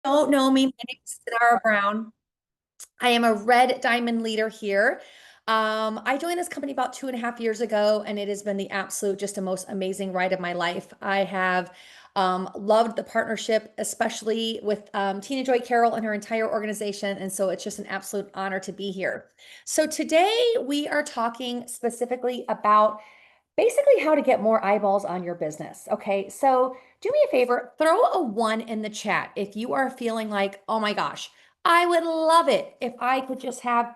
Don't know me, my name is Synara Brown. I am a red diamond leader here. I joined this company about 2.5 years ago, and it has been the absolute, just the most amazing ride of my life. I have loved the partnership, especially with Tina Joy Carroll and her entire organization. And so it's just an absolute honor to be here. So today we are talking specifically about basically how to get more eyeballs on your business. Okay, so do me a favor, throw a one in the chat if you are feeling like, oh my gosh, I would love it if I could just have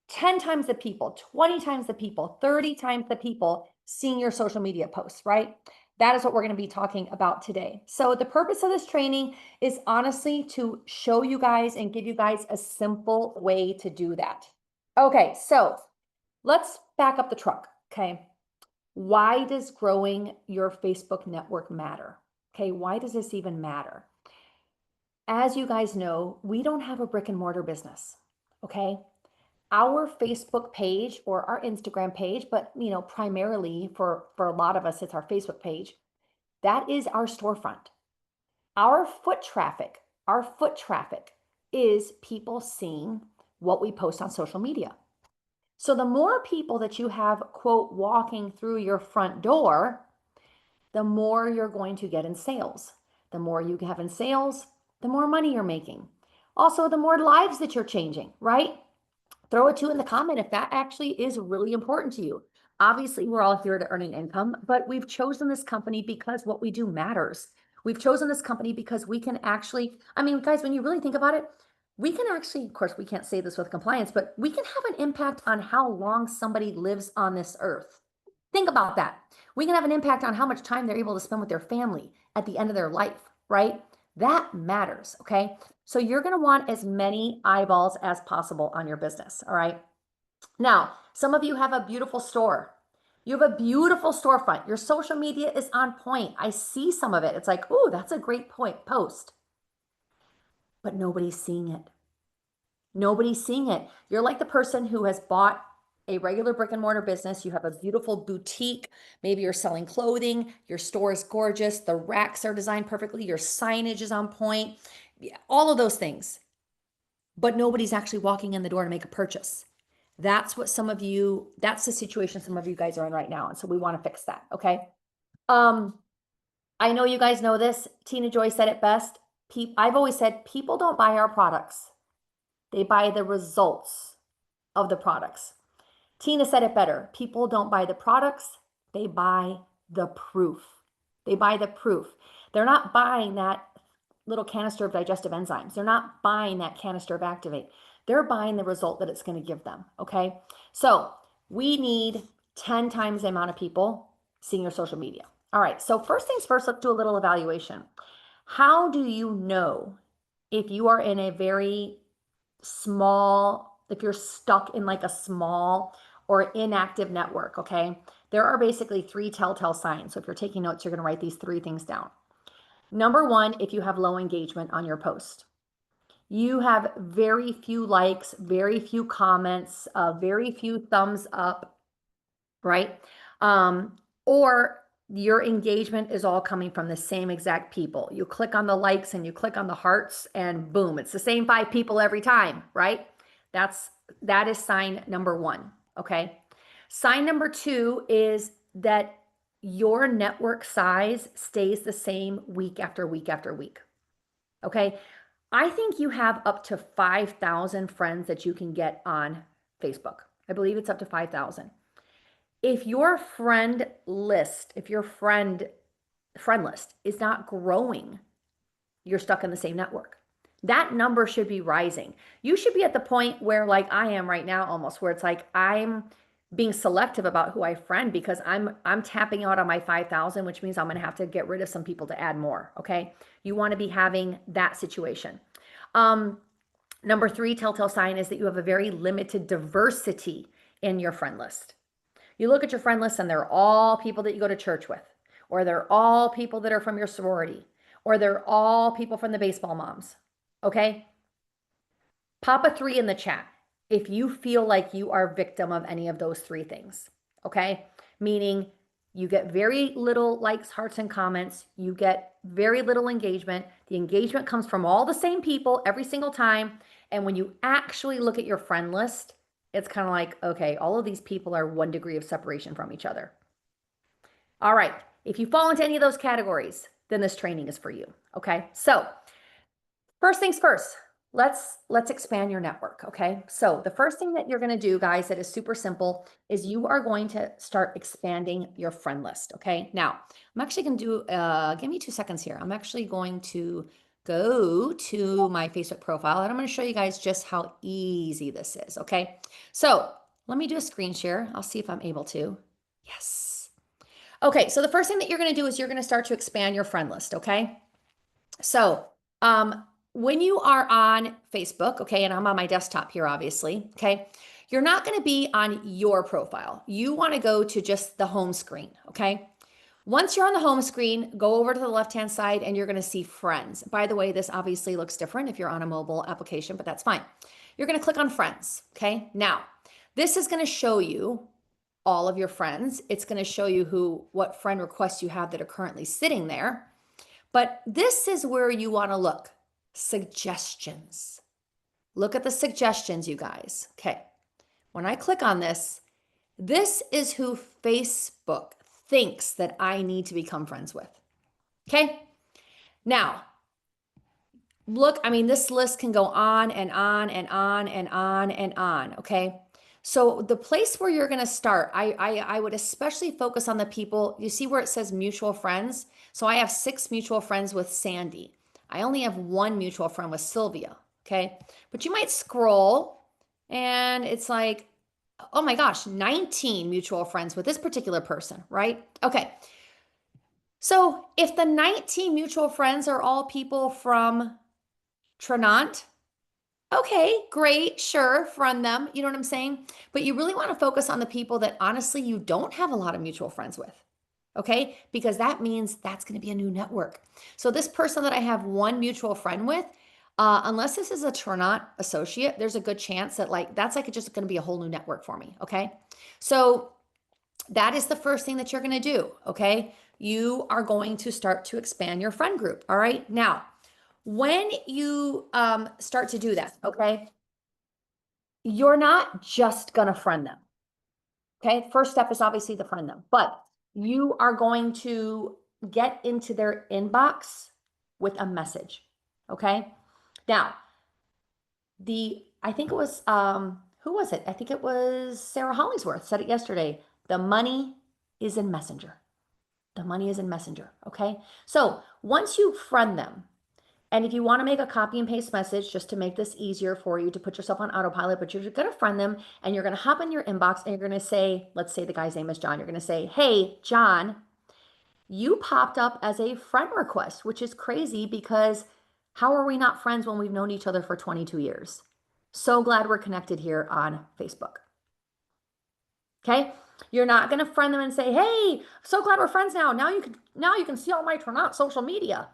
10 times the people, 20 times the people, 30 times the people seeing your social media posts, right? That is what we're going to be talking about today. So the purpose of this training is honestly to show you guys and give you guys a simple way to do that. Okay, so let's back up the truck. Okay. Why does growing your Facebook network matter? Okay, why does this even matter? As you guys know, we don't have a brick and mortar business. Okay, our Facebook page or our Instagram page, but primarily for a lot of us, it's our Facebook page. That is our storefront. Our foot traffic is people seeing what we post on social media. So the more people that you have, quote, walking through your front door, the more you're going to get in sales. The more you have in sales, the more money you're making. Also, the more lives that you're changing, right? Throw a two in the comment if that actually is really important to you. Obviously, we're all here to earn an income, but we've chosen this company because what we do matters. We've chosen this company because we can actually, I mean, guys, when you really think about it, we can actually, of course, we can't say this with compliance, but we can have an impact on how long somebody lives on this earth. Think about that. We can have an impact on how much time they're able to spend with their family at the end of their life, right? That matters, okay? So you're going to want as many eyeballs as possible on your business, all right? Now, some of you have a beautiful store. You have a beautiful storefront. Your social media is on point. I see some of it. It's like, oh, that's a great point post. But nobody's seeing it. Nobody's seeing it. You're like the person who has bought a regular brick and mortar business. You have a beautiful boutique. Maybe you're selling clothing. Your store is gorgeous. The racks are designed perfectly. Your signage is on point. All of those things. But nobody's actually walking in the door to make a purchase. That's what some of you, that's the situation some of you guys are in right now. And so we want to fix that. Okay. Um, I know you guys know this. Tina Joy said it best. I've always said people don't buy our products. They buy the results of the products. Tina said it better. People don't buy the products, they buy the proof. They buy the proof. They're not buying that little canister of digestive enzymes. They're not buying that canister of Activate. They're buying the result that it's going to give them. Okay. So we need 10 times the amount of people seeing your social media. All right. So, first things first, let's do a little evaluation. How do you know if you are in a very small, if you're stuck in like a small or inactive network, okay? There are basically three telltale signs. So if you're taking notes, you're going to write these three things down. Number one, if you have low engagement on your post, you have very few likes, very few comments, very few thumbs up, right? Or your engagement is all coming from the same exact people. You click on the likes and you click on the hearts and boom, it's the same 5 people every time, right? That is sign number one, okay? Sign number two is that your network size stays the same week after week after week. Okay? I think you have up to 5,000 friends that you can get on Facebook. I believe it's up to 5,000. If your friend list is not growing, you're stuck in the same network. That number should be rising. You should be at the point where, like I am right now, almost where it's like I'm being selective about who I friend because I'm tapping out on my 5,000, which means I'm going to have to get rid of some people to add more. Okay, you want to be having that situation. Number three telltale sign is that you have a very limited diversity in your friend list. You look at your friend list and they're all people that you go to church with, or they're all people that are from your sorority, or they're all people from the baseball moms. Okay? Pop a three in the chat if you feel like you are a victim of any of those three things. Okay? Meaning You get very little likes, hearts, and comments. You get very little engagement. The engagement comes from all the same people every single time. And when you actually look at your friend list, it's kind of like, okay, all of these people are 1 degree of separation from each other. All right. If you fall into any of those categories, then this training is for you. Okay. So first things first, let's expand your network, okay? So the first thing that you're going to do, guys, that is super simple is you are going to start expanding your friend list, okay? Now, I'm actually going to do give me 2 seconds here. I'm actually going to go to my Facebook profile and I'm going to show you guys just how easy this is, okay? So, let me do a screen share. I'll see if I'm able to. Yes. Okay, so the first thing that you're going to do is you're going to start to expand your friend list, okay? So, when you are on Facebook, okay, and I'm on my desktop here, obviously, okay, you're not going to be on your profile. You want to go to just the home screen, okay? Once you're on the home screen, go over to the left-hand side and you're going to see friends. By the way, this obviously looks different if you're on a mobile application, but that's fine. You're going to click on friends, okay? Now, this is going to show you all of your friends. It's going to show you what friend requests you have that are currently sitting there. But this is where you want to look. Suggestions. Look at the suggestions, you guys. Okay. When I click on this, this is who Facebook thinks that I need to become friends with. Okay. Now, look, I mean, this list can go on and on and on and on and on. Okay. So the place where you're going to start, I would especially focus on the people. You see where it says mutual friends? So I have 6 mutual friends with Sandy. I only have 1 mutual friend with Sylvia. Okay. But you might scroll and it's like, oh my gosh, 19 mutual friends with this particular person, right? Okay. So if the 19 mutual friends are all people from Trenant, okay, great, sure, friend them. You know what I'm saying? But you really want to focus on the people that honestly you don't have a lot of mutual friends with. Okay? Because that means that's going to be a new network. So this person that I have 1 mutual friend with, unless this is a Ternant associate, there's a good chance that that's just going to be a whole new network for me. Okay? So that is the first thing that you're going to do. Okay? You are going to start to expand your friend group. All right? Now, when you start to do that, okay, you're not just going to friend them. Okay. First step is obviously to friend them, but you are going to get into their inbox with a message. Okay. Now, I think it was, who was it? I think it was Sarah Hollingsworth said it yesterday. The money is in Messenger. The money is in Messenger. Okay. So once you friend them, and if you want to make a copy and paste message just to make this easier for you to put yourself on autopilot, but you're going to friend them and you're going to hop in your inbox and you're going to say, let's say the guy's name is John. You're going to say, hey, John, you popped up as a friend request, which is crazy because how are we not friends when we've known each other for 22 years? So glad we're connected here on Facebook. Okay. You're not going to friend them and say, hey, so glad we're friends now. Now you can see all my Ternant social media.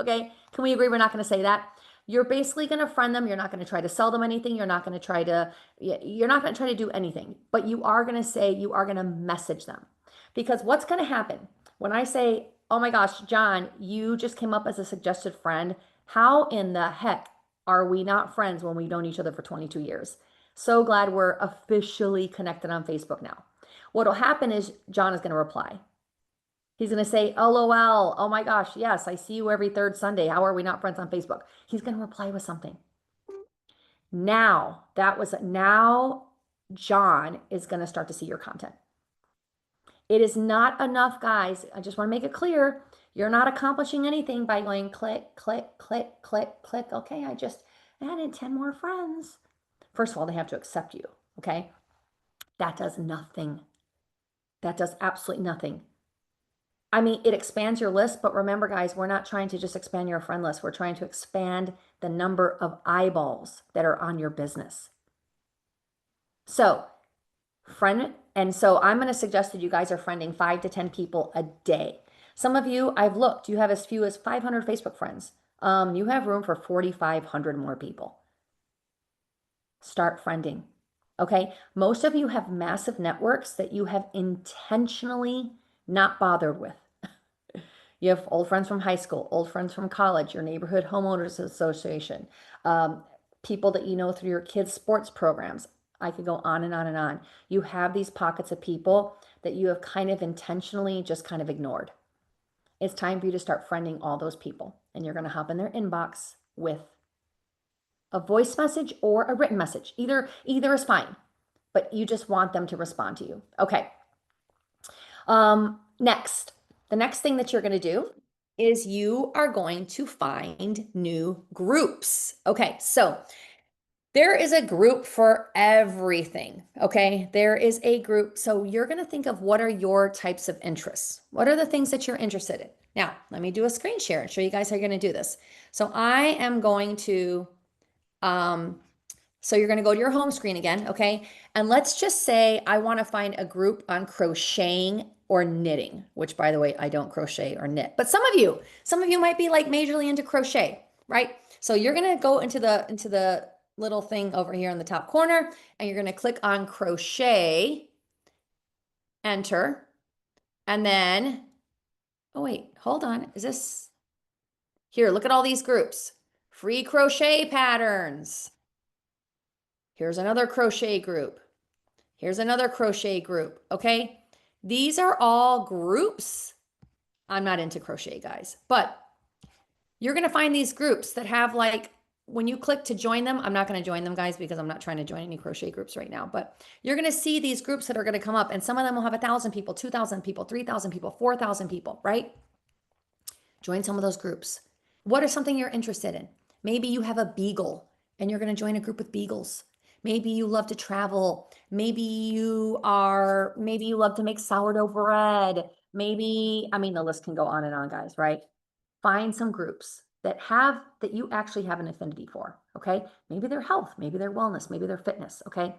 Okay, can we agree we're not going to say that? You're basically going to friend them. You're not going to try to sell them anything. You're not going to try to do anything, but you are going to message them. Because what's going to happen when I say, oh my gosh, John, you just came up as a suggested friend. How in the heck are we not friends when we've known each other for 22 years? So glad we're officially connected on Facebook now. What'll happen is John is going to reply. He's going to say, LOL, oh my gosh, yes, I see you every 3rd Sunday. How are we not friends on Facebook? He's going to reply with something. Now John is going to start to see your content. It is not enough, guys. I just want to make it clear. You're not accomplishing anything by going click, click, click, click, click. Okay, I just added 10 more friends. First of all, they have to accept you, okay? That does nothing. That does absolutely nothing. I mean, it expands your list, but remember, guys, we're not trying to just expand your friend list. We're trying to expand the number of eyeballs that are on your business. So, and so I'm going to suggest that you guys are friending 5 to 10 people a day. Some of you, I've looked, you have as few as 500 Facebook friends. You have room for 4,500 more people. Start friending. Okay. Most of you have massive networks that you have intentionally not bothered with. You have old friends from high school, old friends from college, your neighborhood homeowners association, um, people that you know through your kids' sports programs. I could go on and on and on. You have these pockets of people that you have kind of intentionally just kind of ignored. It's time for you to start friending all those people. And you're going to hop in their inbox with a voice message or a written message. Either is fine, but you just want them to respond to you. Okay. Next, the next thing that you're going to do is you are going to find new groups. Okay, so there is a group for everything. Okay, there is a group. So you're going to think of what are your types of interests? What are the things that you're interested in? Now, let me do a screen share and show you guys how you're going to do this. So I am going to so you're going to go to your home screen again, okay? And let's just say I want to find a group on crocheting or knitting, which by the way, I don't crochet or knit. But some of you might be like majorly into crochet, right? So you're going to go into the little thing over here in the top corner and you're going to click on crochet, enter, and then oh wait, hold on. Is this here? Look at all these groups. Free crochet patterns. Here's another crochet group. Here's another crochet group, okay? These are all groups. I'm not into crochet, guys, but you're going to find these groups that have like, when you click to join them, I'm not going to join them, guys, because I'm not trying to join any crochet groups right now, but you're going to see these groups that are going to come up and some of them will have 1,000 people, 2,000 people, 3,000 people, 4,000 people, right? Join some of those groups. What is something you're interested in? Maybe you have a beagle and you're going to join a group with beagles. Maybe you love to travel. Maybe you love to make sourdough bread. Maybe, I mean, the list can go on and on, guys, right? Find some groups that you actually have an affinity for, okay? Maybe their health, maybe their wellness, maybe their fitness, okay?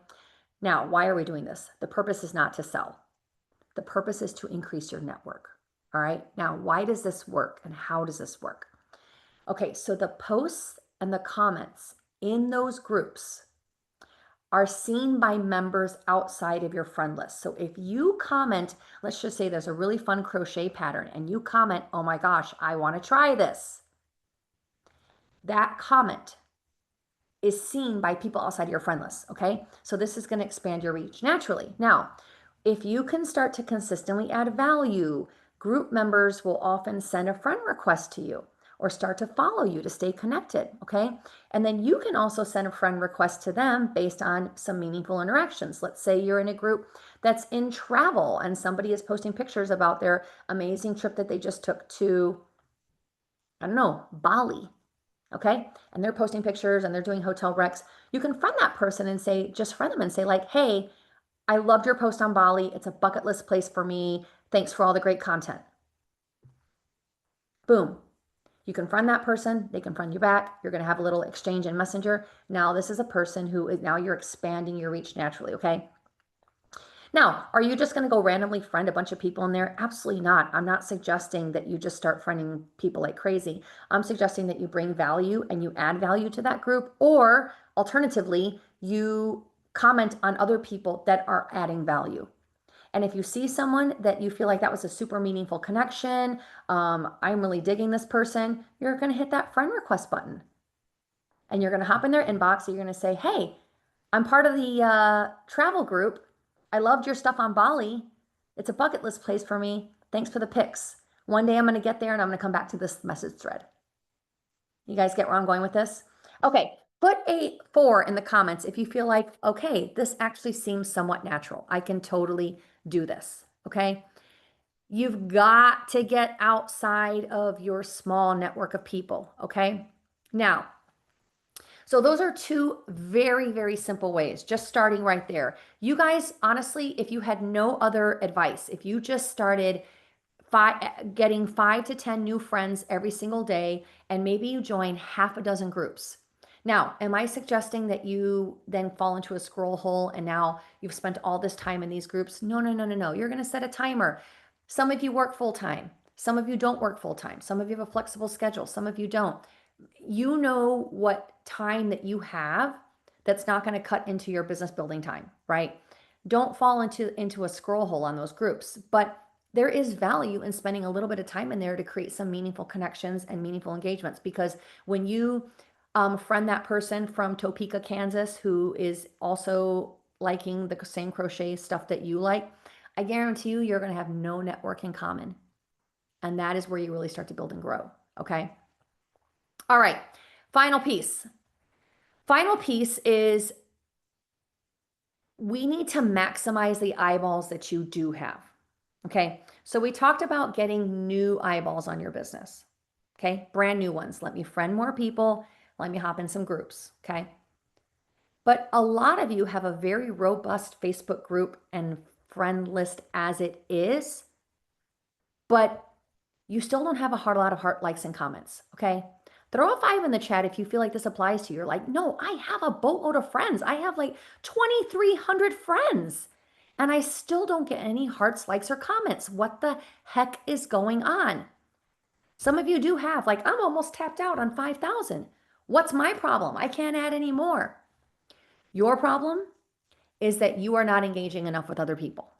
Now, why are we doing this? The purpose is not to sell. The purpose is to increase your network. All right. Now, why does this work and how does this work? Okay. So the posts and the comments in those groups are seen by members outside of your friend list. So if you comment, let's just say there's a really fun crochet pattern and you comment, oh my gosh, I want to try this. That comment is seen by people outside your friend list. Okay. So this is going to expand your reach naturally. Now, if you can start to consistently add value, group members will often send a friend request to you or start to follow you to stay connected, okay? And then you can also send a friend request to them based on some meaningful interactions. Let's say you're in a group that's in travel and somebody is posting pictures about their amazing trip that they just took to, I don't know, Bali, okay? And they're posting pictures and they're doing hotel recs. You can friend that person and say, just friend them and say like, hey, I loved your post on Bali. It's a bucket list place for me. Thanks for all the great content. Boom. You can friend that person. They can friend you back. You're going to have a little exchange in Messenger. Now, this is a person who is now you're expanding your reach naturally, okay? Now, are you just going to go randomly friend a bunch of people in there? Absolutely not. I'm not suggesting that you just start friending people like crazy. I'm suggesting that you bring value and you add value to that group, or alternatively, you comment on other people that are adding value. And if you see someone that you feel like that was a super meaningful connection, I'm really digging this person, you're going to hit that friend request button. And you're going to hop in their inbox and you're going to say, hey, I'm part of the travel group. I loved your stuff on Bali. It's a bucket list place for me. Thanks for the pics. One day I'm going to get there and I'm going to come back to this message thread. You guys get where I'm going with this? Okay, put a 4 in the comments if you feel like, okay, this actually seems somewhat natural. I can totally do this, okay? You've got to get outside of your small network of people, okay? Now, so those are 2 very, very simple ways, just starting right there. You guys, honestly, if you had no other advice, if you just started getting 5 to 10 new friends every single day, and maybe you join half a dozen groups. Now, am I suggesting that you then fall into a scroll hole and now you've spent all this time in these groups? No, no, no, no, no. You're going to set a timer. Some of you work full time. Some of you don't work full time. Some of you have a flexible schedule. Some of you don't. You know what time that you have that's not going to cut into your business building time, right? Don't fall into a scroll hole on those groups. But there is value in spending a little bit of time in there to create some meaningful connections and meaningful engagements. Because when you friend that person from Topeka, Kansas, who is also liking the same crochet stuff that you like, I guarantee you, you're going to have no network in common. And that is where you really start to build and grow. Okay. All right. Final piece. Final piece is we need to maximize the eyeballs that you do have. Okay. So we talked about getting new eyeballs on your business. Okay. Brand new ones. Let me friend more people. Let me hop in some groups. Okay. But a lot of you have a very robust Facebook group and friend list as it is, but you still don't have a lot of heart likes and comments. Okay. Throw a 5 in the chat if you feel like this applies to you. You're like, no, I have a boatload of friends. I have like 2,300 friends and I still don't get any hearts, likes, or comments. What the heck is going on? Some of you do have, like, I'm almost tapped out on 5,000. What's my problem? I can't add any more. Your problem is that you are not engaging enough with other people.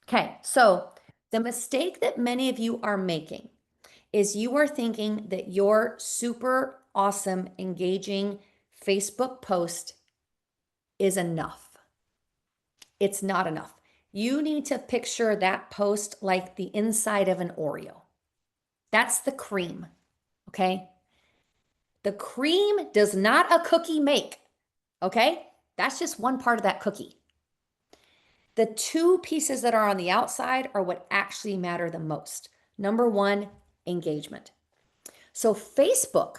Okay, so the mistake that many of you are making is you are thinking that your super awesome, engaging Facebook post is enough. It's not enough. You need to picture that post like the inside of an Oreo. That's the cream, okay? The cream does not a cookie make, okay? That's just one part of that cookie. The two pieces that are on the outside are what actually matter the most. Number one, engagement. So Facebook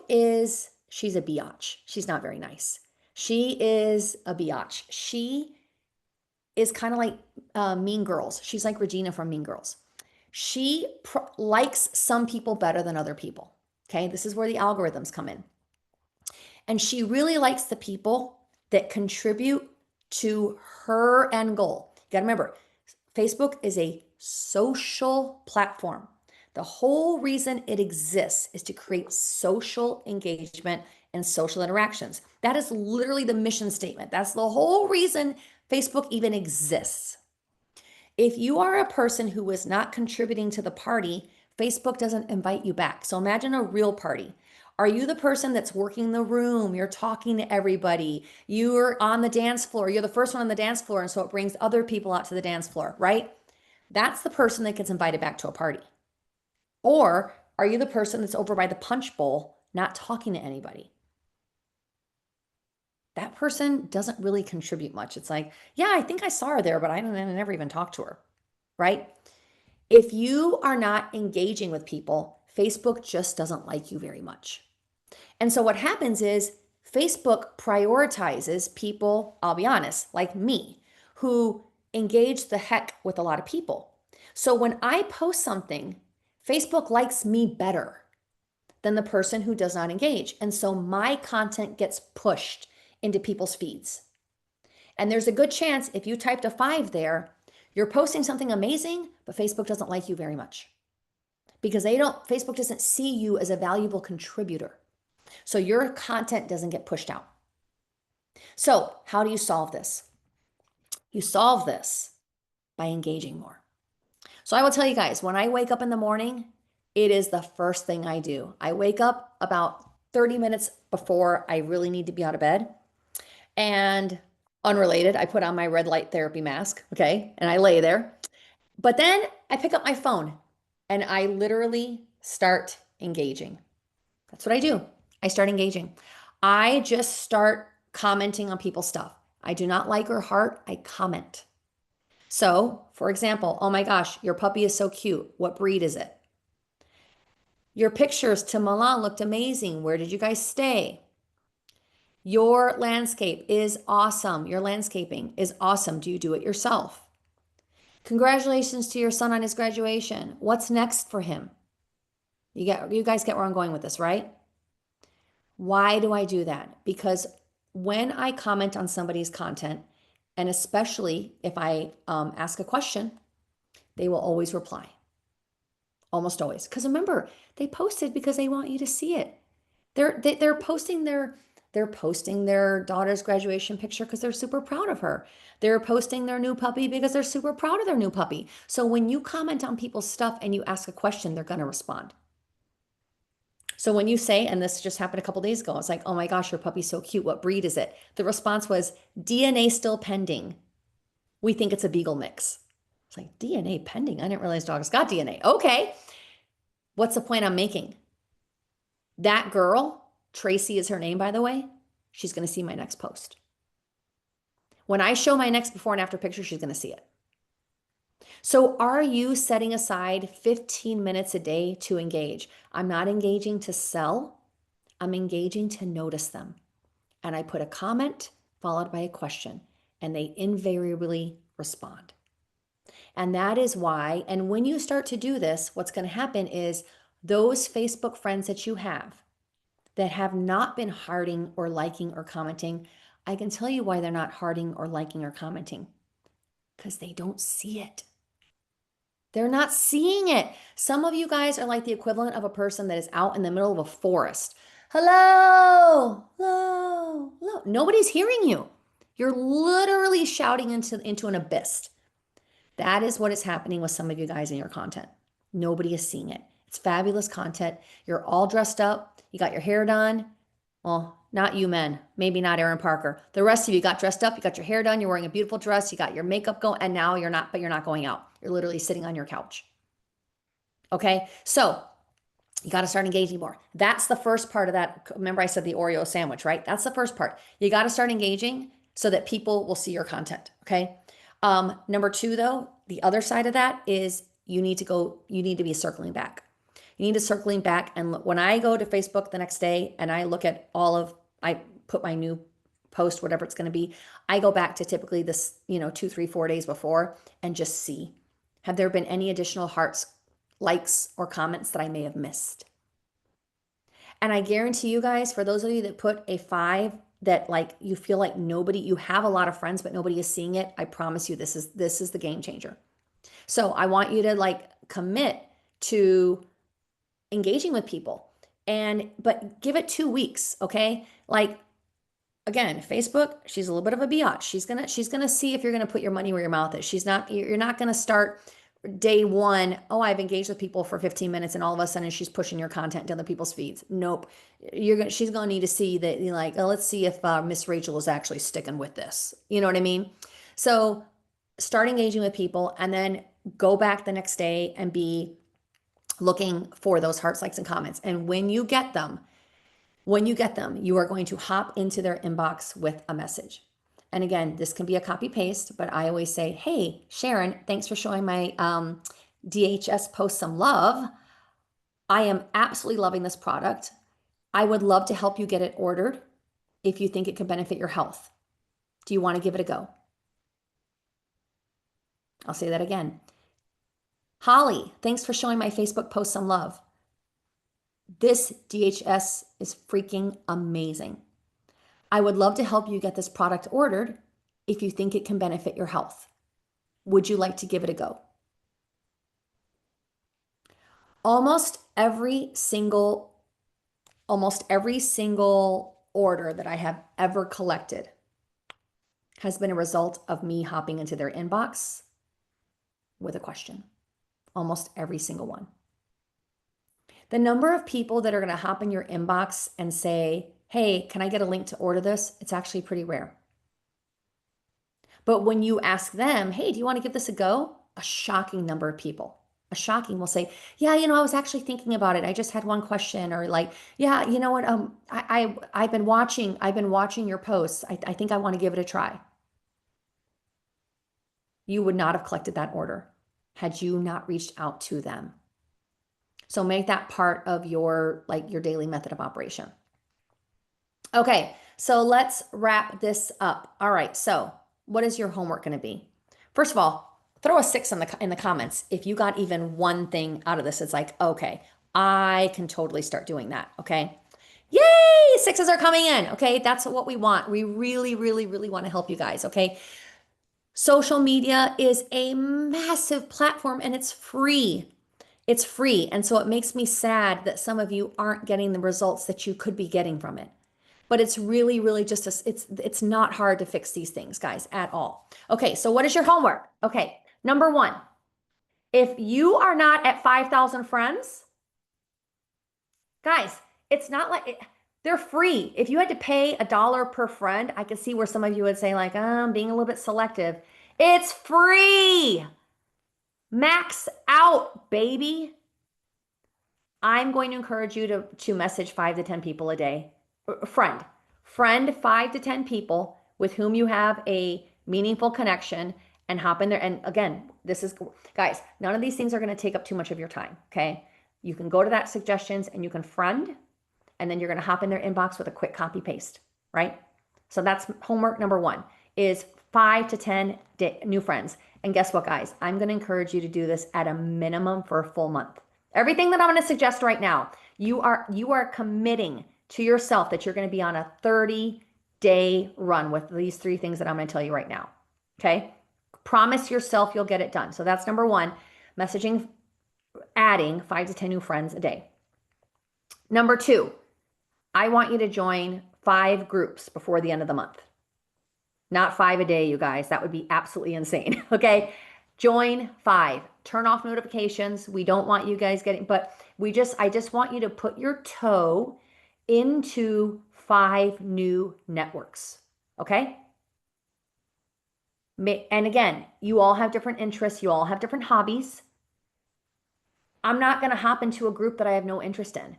is, she's a biatch. She's not very nice. She is a biatch. She is kind of like Mean Girls. She's like Regina from Mean Girls. She likes some people better than other people. Okay, this is where the algorithms come in. And she really likes the people that contribute to her end goal. You got to remember, Facebook is a social platform. The whole reason it exists is to create social engagement and social interactions. That is literally the mission statement. That's the whole reason Facebook even exists. If you are a person who is not contributing to the party, Facebook doesn't invite you back. So imagine a real party. Are you the person that's working the room? You're talking to everybody. You're on the dance floor. You're the first one on the dance floor. And so it brings other people out to the dance floor, right? That's the person that gets invited back to a party. Or are you the person that's over by the punch bowl, not talking to anybody? That person doesn't really contribute much. It's like, yeah, I think I saw her there, but I never even talked to her, right? If you are not engaging with people, Facebook just doesn't like you very much. And so what happens is Facebook prioritizes people, I'll be honest, like me, who engage the heck with a lot of people. So when I post something, Facebook likes me better than the person who does not engage. And so my content gets pushed into people's feeds. And there's a good chance if you typed a 5 there, you're posting something amazing, but Facebook doesn't like you very much because Facebook doesn't see you as a valuable contributor. So your content doesn't get pushed out. So how do you solve this? You solve this by engaging more. So I will tell you guys, when I wake up in the morning, it is the first thing I do. I wake up about 30 minutes before I really need to be out of bed. And unrelated, I put on my red light therapy mask, okay? And I lay there. But then I pick up my phone and I literally start engaging. That's what I do. I start engaging. I just start commenting on people's stuff. I do not like or heart, I comment. So, for example, oh my gosh, your puppy is so cute. What breed is it? Your pictures to Milan looked amazing. Where did you guys stay? Your landscape is awesome. Your landscaping is awesome. Do you do it yourself? Congratulations to your son on his graduation. What's next for him? You guys get where I'm going with this, right? Why do I do that? Because when I comment on somebody's content, and especially if I ask a question, they will always reply. Almost always. Because remember, they posted because they want you to see it. They're posting They're posting their daughter's graduation picture because they're super proud of her. They're posting their new puppy because they're super proud of their new puppy. So when you comment on people's stuff and you ask a question, they're going to respond. So when you say, and this just happened a couple days ago, it's like, oh my gosh, your puppy's so cute. What breed is it? The response was DNA still pending. We think it's a beagle mix. It's like DNA pending. I didn't realize dogs got DNA. Okay. What's the point I'm making? That girl, Tracy is her name, by the way, she's going to see my next post. When I show my next before and after picture, she's going to see it. So are you setting aside 15 minutes a day to engage? I'm not engaging to sell. I'm engaging to notice them. And I put a comment followed by a question, and they invariably respond. And that is why, and when you start to do this, what's going to happen is those Facebook friends that you have that have not been hearting or liking or commenting, I can tell you why they're not hearting or liking or commenting. Because they don't see it. They're not seeing it. Some of you guys are like the equivalent of a person that is out in the middle of a forest. Hello, hello, hello. Nobody's hearing you. You're literally shouting into an abyss. That is what is happening with some of you guys in your content. Nobody is seeing it. It's fabulous content. You're all dressed up. You got your hair done. Well, not you men. Maybe not Aaron Parker. The rest of you got dressed up. You got your hair done. You're wearing a beautiful dress. You got your makeup going. And now you're not going out. You're literally sitting on your couch. Okay? So you got to start engaging more. That's the first part of that. Remember I said the Oreo sandwich, right? That's the first part. You got to start engaging so that people will see your content. Okay? Number two, though, the other side of that is you need to be circling back. You need to circling back. And look, when I go to Facebook the next day and I look at I put my new post, whatever it's going to be, I go back to typically this, 2, 3, 4 days before and just see, have there been any additional hearts, likes, or comments that I may have missed? And I guarantee you guys, for those of you that put a 5, that like you feel like you have a lot of friends, but nobody is seeing it, I promise you this is the game changer. So I want you to like commit to engaging with people, but give it 2 weeks, okay? Like, again, Facebook, she's a little bit of a biatch. She's gonna see if you're gonna put your money where your mouth is. You're not gonna start day one, oh, I've engaged with people for 15 minutes and all of a sudden she's pushing your content to other people's feeds. Nope. She's going to need to see that you're like, oh, let's see if Miss Rachel is actually sticking with this. You know what I mean? So start engaging with people and then go back the next day and be looking for those hearts, likes, and comments. And when you get them, you are going to hop into their inbox with a message. And again, this can be a copy paste, but I always say, hey, Sharon, thanks for showing my DHS post some love. I am absolutely loving this product. I would love to help you get it ordered if you think it could benefit your health. Do you want to give it a go? I'll say that again. Holly, thanks for showing my Facebook post some love. This DHS is freaking amazing. I would love to help you get this product ordered if you think it can benefit your health. Would you like to give it a go? Almost every single order that I have ever collected has been a result of me hopping into their inbox with a question. Almost every single one. The number of people that are going to hop in your inbox and say, hey, can I get a link to order this? It's actually pretty rare. But when you ask them, hey, do you want to give this a go? A shocking number of people, will say, yeah, I was actually thinking about it. I just had one question, or like, yeah, you know what? I've been watching your posts. I think I want to give it a try. You would not have collected that order had you not reached out to them. So make that part of your daily method of operation. Okay, so let's wrap this up. All right, so what is your homework going to be? First of all, throw a 6 in the comments if you got even one thing out of this. It's like, okay, I can totally start doing that, okay? Yay, 6s are coming in, okay? That's what we want. We really, really, really want to help you guys, okay? Social media is a massive platform and it's free. It's free, and so it makes me sad that some of you aren't getting the results that you could be getting from it. But it's really, really just it's not hard to fix these things, guys, at all. Okay, so what is your homework? Okay, number one, if you are not at 5,000 friends, guys, it's not like they're free. If you had to pay $1 per friend, I could see where some of you would say, like, I'm being a little bit selective. It's free. Max out, baby. I'm going to encourage you to message 5 to 10 people a day. Friend 5 to 10 people with whom you have a meaningful connection and hop in there. And again, this is, guys, none of these things are going to take up too much of your time. Okay. You can go to that suggestions and you can friend, and then you're going to hop in their inbox with a quick copy paste, right? So that's homework number one is 5 to 10 new friends. And guess what, guys? I'm going to encourage you to do this at a minimum for a full month. Everything that I'm going to suggest right now, you are committing to yourself that you're going to be on a 30-day run with these 3 things that I'm going to tell you right now. Okay? Promise yourself you'll get it done. So that's number one, messaging, adding 5 to 10 new friends a day. Number two, I want you to join 5 groups before the end of the month. Not 5 a day, you guys. That would be absolutely insane. Okay? Join 5. Turn off notifications. We don't want you guys getting, but I just want you to put your toe into 5 new networks. Okay? And again, you all have different interests. You all have different hobbies. I'm not going to hop into a group that I have no interest in.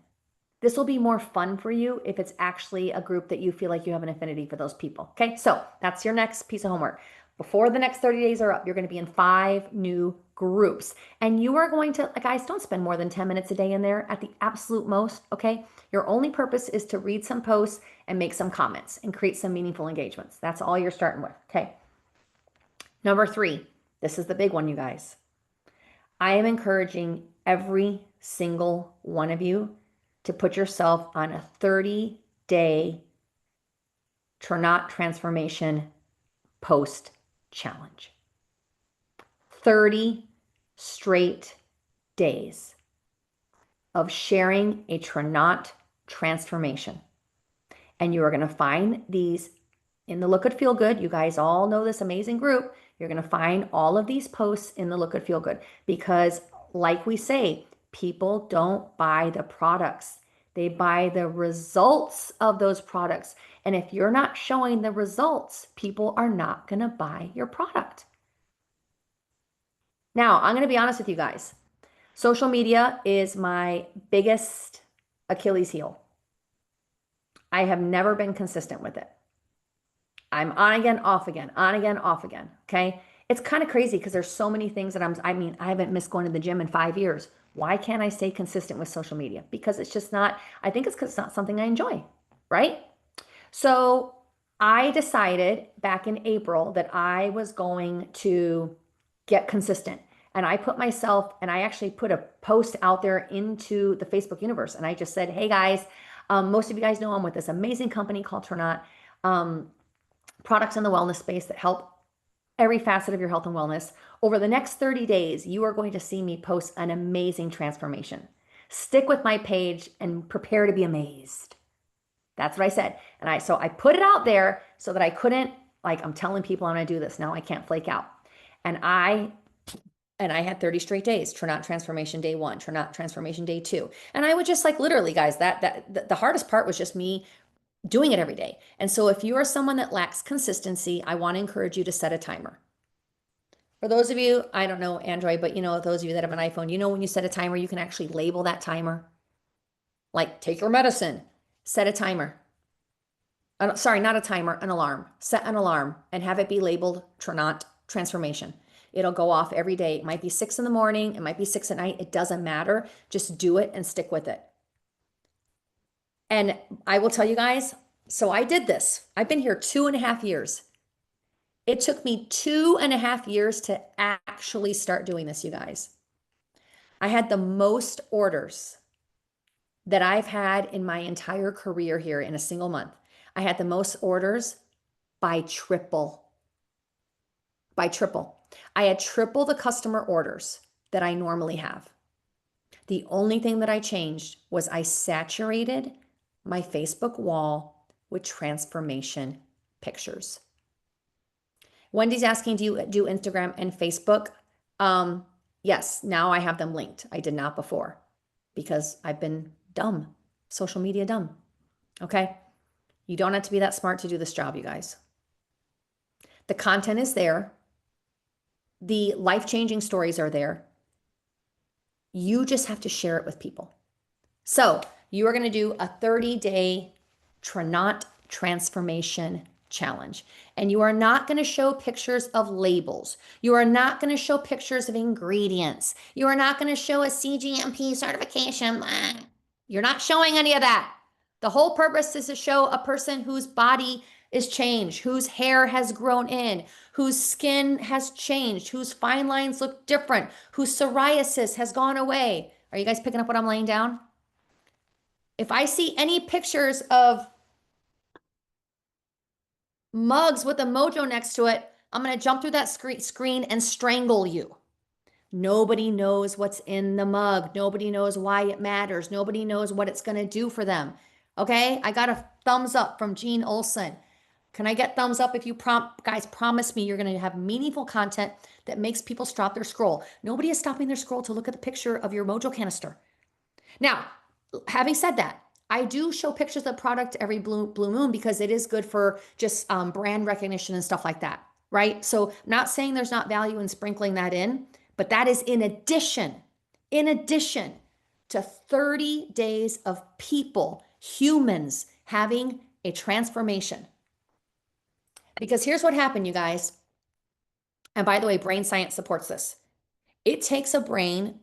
This will be more fun for you if it's actually a group that you feel like you have an affinity for those people. Okay, so that's your next piece of homework. Before the next 30 days are up, you're going to be in 5 new groups. And you are going to, guys, don't spend more than 10 minutes a day in there at the absolute most, okay? Your only purpose is to read some posts and make some comments and create some meaningful engagements. That's all you're starting with, okay? Number 3, this is the big one, you guys. I am encouraging every single one of you to put yourself on a 30-day Trinot transformation post challenge. 30 straight days of sharing a Trinot transformation. And you are going to find these in the Look Good Feel Good. You guys all know this amazing group. You're going to find all of these posts in the Look Good Feel Good because, like we say, people don't buy the products. They buy the results of those products. And if you're not showing the results, people are not going to buy your product. Now, I'm going to be honest with you guys. Social media is my biggest Achilles heel. I have never been consistent with it. I'm on again, off again, on again, off again. Okay. It's kind of crazy because there's so many things that I haven't missed going to the gym in 5 years. Why can't I stay consistent with social media? Because it's just not, I think it's because it's not something I enjoy, right? So I decided back in April that I was going to get consistent. And I put myself, and I actually put a post out there into the Facebook universe. And I just said, hey guys, most of you guys know I'm with this amazing company called Trinot, products in the wellness space that help every facet of your health and wellness. Over the next 30 days, you are going to see me post an amazing transformation. Stick with my page and prepare to be amazed. That's what I said. And so I put it out there so that I couldn't, I'm telling people I'm going to do this. Now I can't flake out. And I had 30 straight days, Trinot transformation day 1, Trinot transformation day 2. And I would just literally, guys, the hardest part was just me doing it every day. And so if you are someone that lacks consistency, I want to encourage you to set a timer. For those of you, I don't know Android, but those of you that have an iPhone, when you set a timer, you can actually label that timer. Like take your medicine, set a timer. Sorry, not a timer, an alarm. Set an alarm and have it be labeled Trinot transformation. It'll go off every day. It might be 6 in the morning. It might be 6 at night. It doesn't matter. Just do it and stick with it. And I will tell you guys, so I did this. I've been here 2.5 years. It took me 2.5 years to actually start doing this, you guys. I had the most orders that I've had in my entire career here in a single month. I had the most orders by triple. By triple. I had triple the customer orders that I normally have. The only thing that I changed was I saturated my Facebook wall with transformation pictures. Wendy's asking, do you do Instagram and Facebook? Yes, now I have them linked. I did not before because I've been dumb, social media dumb. Okay. You don't have to be that smart to do this job, you guys. The content is there. The life-changing stories are there. You just have to share it with people. So you are going to do a 30-day Trinot transformation challenge. And you are not going to show pictures of labels. You are not going to show pictures of ingredients. You are not going to show a CGMP certification. You're not showing any of that. The whole purpose is to show a person whose body is changed, whose hair has grown in, whose skin has changed, whose fine lines look different, whose psoriasis has gone away. Are you guys picking up what I'm laying down? If I see any pictures of mugs with a mojo next to it, I'm going to jump through that screen and strangle you. Nobody knows what's in the mug. Nobody knows why it matters. Nobody knows what it's going to do for them. Okay? I got a thumbs up from Jean Olson. Can I get thumbs up if you guys promise me you're going to have meaningful content that makes people stop their scroll? Nobody is stopping their scroll to look at the picture of your mojo canister. Now, having said that, I do show pictures of the product every blue moon because it is good for just brand recognition and stuff like that, right? So I'm not saying there's not value in sprinkling that in, but that is in addition to 30 days of people, humans having a transformation. Because here's what happened, you guys. And by the way, brain science supports this. It takes a brain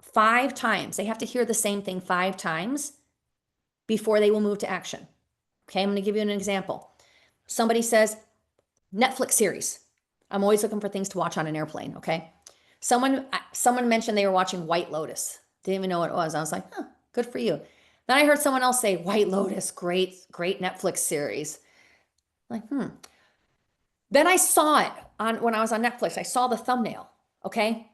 5 times. They have to hear the same thing 5 times before they will move to action. Okay, I'm going to give you an example. Somebody says, Netflix series. I'm always looking for things to watch on an airplane, okay? Someone mentioned they were watching White Lotus. Didn't even know what it was. I was like, huh, good for you. Then I heard someone else say, White Lotus, great Netflix series. I'm like, Then I saw it when I was on Netflix. I saw the thumbnail, okay?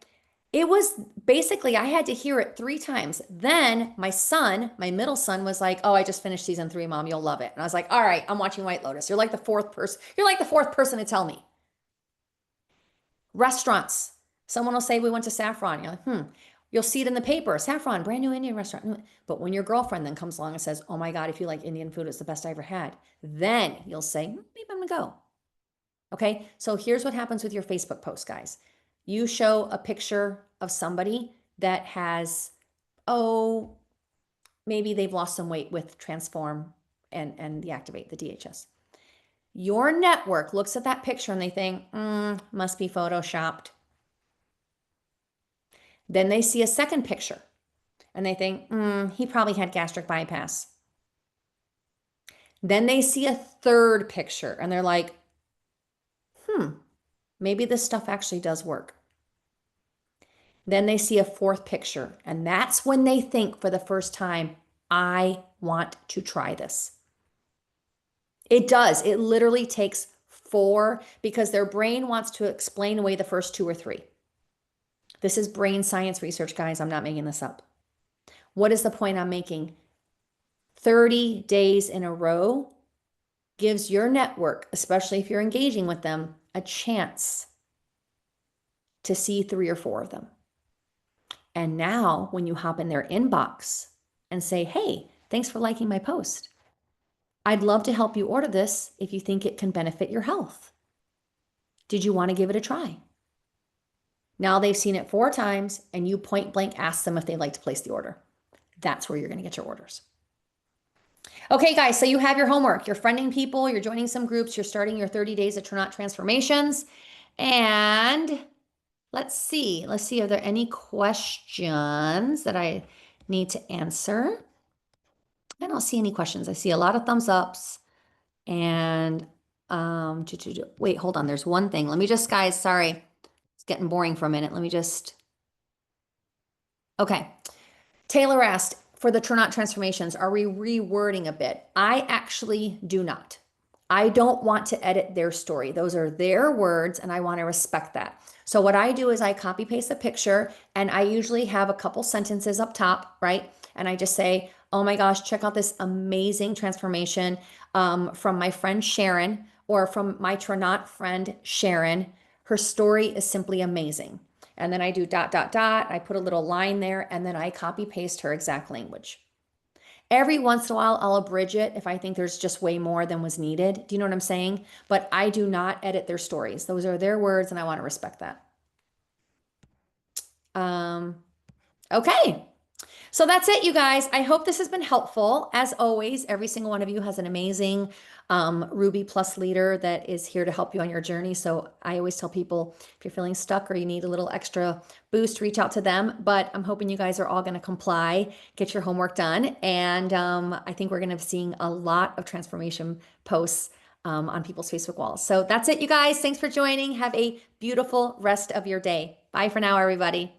It was basically, I had to hear it 3 times. Then my middle son was like, oh, I just finished season 3, Mom, you'll love it. And I was like, all right, I'm watching White Lotus. You're like the fourth person to tell me. Restaurants. Someone will say, we went to Saffron. You're like, You'll see it in the paper, Saffron, brand new Indian restaurant. But when your girlfriend then comes along and says, oh my God, if you like Indian food, it's the best I ever had. Then you'll say, maybe I'm gonna go. Okay, so here's what happens with your Facebook post, guys. You show a picture of somebody that has, maybe they've lost some weight with Transform and the Activate, the DHS. Your network looks at that picture and they think, must be photoshopped. Then they see a second picture and they think, he probably had gastric bypass. Then they see a third picture and they're like, maybe this stuff actually does work. Then they see a fourth picture, and that's when they think for the first time, I want to try this. It does. It literally takes 4 because their brain wants to explain away the first 2 or 3. This is brain science research, guys. I'm not making this up. What is the point I'm making? 30 days in a row gives your network, especially if you're engaging with them, a chance to see 3 or 4 of them. And now when you hop in their inbox and say, hey, thanks for liking my post. I'd love to help you order this if you think it can benefit your health. Did you want to give it a try? Now they've seen it 4 times and you point blank ask them if they'd like to place the order. That's where you're going to get your orders. Okay, guys, so you have your homework. You're friending people, you're joining some groups, you're starting your 30 days of Trinot transformations. And let's see, are there any questions that I need to answer? I don't see any questions. I see a lot of thumbs ups and, wait, hold on. There's one thing. Let me just, guys, sorry. It's getting boring for a minute. Okay. Taylor asked, for the Trinot transformations, are we rewording a bit? I actually do not. I don't want to edit their story. Those are their words and I want to respect that. So what I do is I copy paste the picture and I usually have a couple sentences up top, right? And I just say, Oh my gosh, check out this amazing transformation from my friend Sharon, or from my Tranat friend Sharon. Her story is simply amazing. And then I do dot, dot, dot. I put a little line there, and then I copy paste her exact language. Every once in a while, I'll abridge it if I think there's just way more than was needed. Do you know what I'm saying? But I do not edit their stories. Those are their words, and I want to respect that. Um, okay. So that's it, you guys. I hope this has been helpful. As always, every single one of you has an amazing Ruby Plus leader that is here to help you on your journey. So I always tell people, if you're feeling stuck or you need a little extra boost, reach out to them. But I'm hoping you guys are all going to comply, get your homework done. And I think we're going to be seeing a lot of transformation posts on people's Facebook walls. So that's it, you guys. Thanks for joining. Have a beautiful rest of your day. Bye for now, everybody.